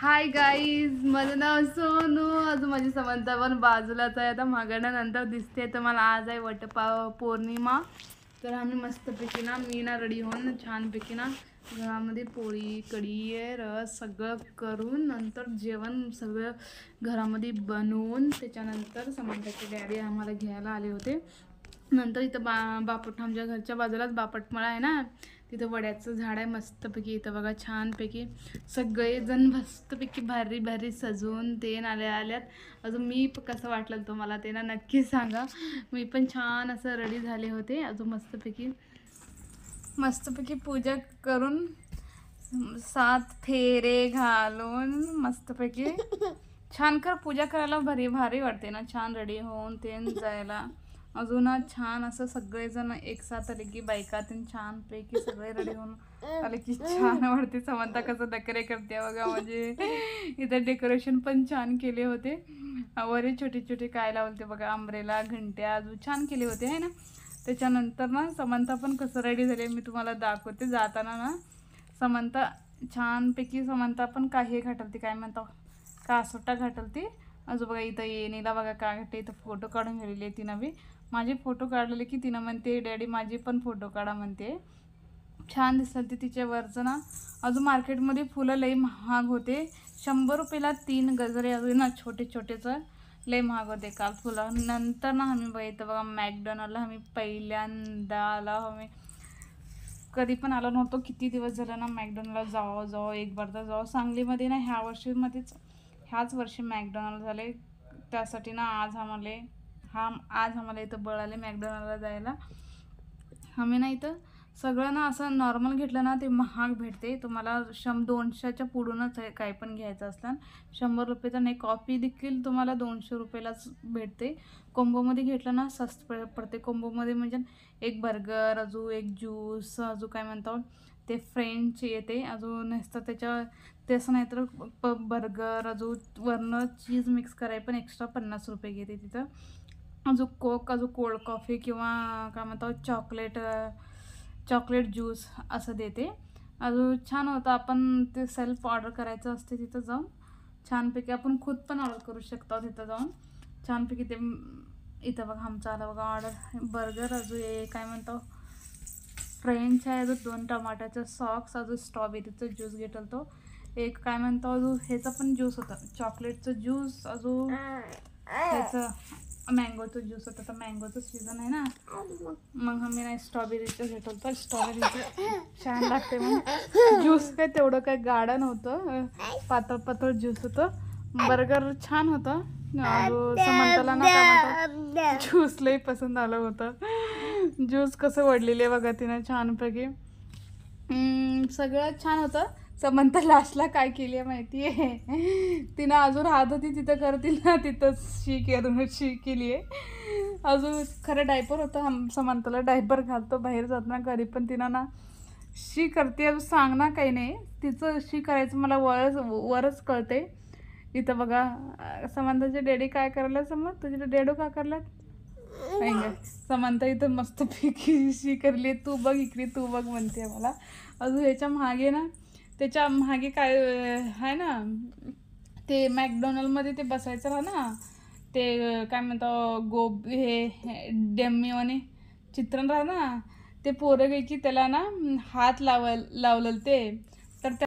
Hi guys, माझं नाव सोनू. अजून माझी समंता पण बाजूलाच आहे. आता मागण्यानंतर दिसते. तर मला आज आहे पौर्णिमा. तर आम्ही मस्तपैकी ना मी ना रेडी होऊन छानपैकी ना घरामध्ये पोळी कढी रस सगळं करून नंतर जेवण सगळं घरामध्ये बनवून त्याच्यानंतर समंताचे डॅडी आम्हाला घ्यायला आले होते. नंतर इथं बापट आमच्या घरच्या बाजूलाच बापटमळा आहे ना, तिथं वड्याचं झाड आहे मस्तपैकी. इथं बघा छानपैकी सगळेजण मस्तपैकी भारी भारी सजवून ते आल्यात. अजून मी कसं वाटलं तुम्हाला ते ना नक्की सांगा. मी पण छान असं रेडी झाले होते. अजून मस्तपैकी पूजा करून 7 फेरे घालून मस्तपैकी छान पूजा करायला भारी भारी वाटते ना, छान रेडी होऊन ते जायला. अजून छान असं सगळेजण एक साथ आले की बायकातून छानपैकी सगळे रेडी होऊन आले की छान वाटते. समंता कसं डेकोरेट करते बघा. म्हणजे इथं डेकोरेशन पण छान केले होते. वरे छोटे छोटे काय लावले बघा, अंब्रेला घंट्या अजून छान केले होते आहे ना. त्याच्यानंतर ना समंता पण कसं रेडी झाले मी तुम्हाला दाखवते. जाताना ना समंता छानपैकी समंता पण काही घाटलते, काय म्हणतो कासोटा घाटलते. अजून बघा इथं येणीला बघा काय घाटते. इथं फोटो काढून गेलेली आहे तिनं बी. माझे फोटो काढलेले की तिनं म्हणते डॅडी माझे पण फोटो काढा म्हणते. छान दिसतात ते तिच्यावरचं ना. अजून मार्केटमध्ये फुलं लई महाग होते. 100 रुपयाला 3 गजरे अजून ना छोटे छोटेचं लई महाग होते काल फुलं. नंतर ना आम्ही बघितलं बघा मॅकडोनल्डला आम्ही पहिल्यांदा आला. आम्ही कधी पण आलो नव्हतो. किती दिवस झालं ना मॅकडोनल्डला जावं एक बार तर जावं. सांगलीमध्ये ना ह्याच वर्षी मॅकडोनल्ड झाले. त्यासाठी ना आज आम्हाला इथं बळ आले मॅकडोनल्डला जायला. आम्ही ना इथं सगळं ना असं नॉर्मल घेतलं ना ते महाग भेटते. तुम्हाला 200च्या पुढूनच काय पण घ्यायचं असलं 100 रुपयेचा नाही. कॉफी देखील तुम्हाला 200 रुपयालाच भेटते. कोंबोमध्ये घेतलं ना स्वस्त पडते. कोंबोमध्ये म्हणजे एक बर्गर अजून एक ज्यूस अजून काय म्हणतो ते फ्रेंच येते. अजून नसतं त्याच्या तसं नाही तर बर्गर अजून वरनं चीज मिक्स कराय पण एक्स्ट्रा 50 रुपये घेते तिथं. अजून कोक अजून कोल्ड कॉफी किंवा काय म्हणतो चॉकलेट ज्यूस असं देते. अजून छान होतं. आपण ते सेल्फ ऑर्डर करायचं असते तिथं जाऊन. छानपैकी आपण खुद पण ऑर्डर करू शकतो तिथं जाऊन. छानपैकी ते इथं बघा आमचं आलं बघा ऑर्डर. बर्गर अजून काय म्हणतो फ्रेंच आहे. अजून 2 टमाट्याचं सॉक्स अजून स्ट्रॉबेरीचं ज्यूस घेतलं तो. एक काय म्हणतो अजून ह्याचा पण ज्यूस होता चॉकलेटचं ज्यूस. अजून ह्याचं मँगोचं ज्यूस होतं. तर मँगोचं सीझन आहे ना, मग आम्ही नाही स्ट्रॉबेरीचं घेतलं. तर स्ट्रॉबेरीचं छान लागते. मग ज्यूस काय तेवढं काय गाढं नव्हतं, पातळ ज्यूस होतं. बर्गर छान होतं. समंताला ना काय म्हणतो ज्यूस लई पसंत आलं होतं. ज्यूस कसं वडलेले बघा तिनं छानपैकी. सगळं छान होतं. समंता लास्टला काय केली आहे माहिती आहे, तिनं अजून राहत होती तिथं करतील ना तिथंच शी केली आहे. अजून खरं डायपर होतं. समंताला डायपर घालतो बाहेर जात ना घरी, पण तिनं ना शी करते. अजून सांग ना काही नाही तिचं शी करायचं मला वरच कळते. इथं बघा समंताचे डॅडी काय करायला. तुझे डॅडू काय करलात नाही ग. समंता इथं मस्तपैकी शी करली. तू बघ इकडे तू बघ म्हणते मला. अजून त्याच्या मागे काय आहे ना ते मॅकडोनल्डमध्ये ते बसायचं राहा ना ते काय म्हणतो हे डेमीवाने चित्रण राहा ना ते पोरं की त्याला ना हात लावलेलं ते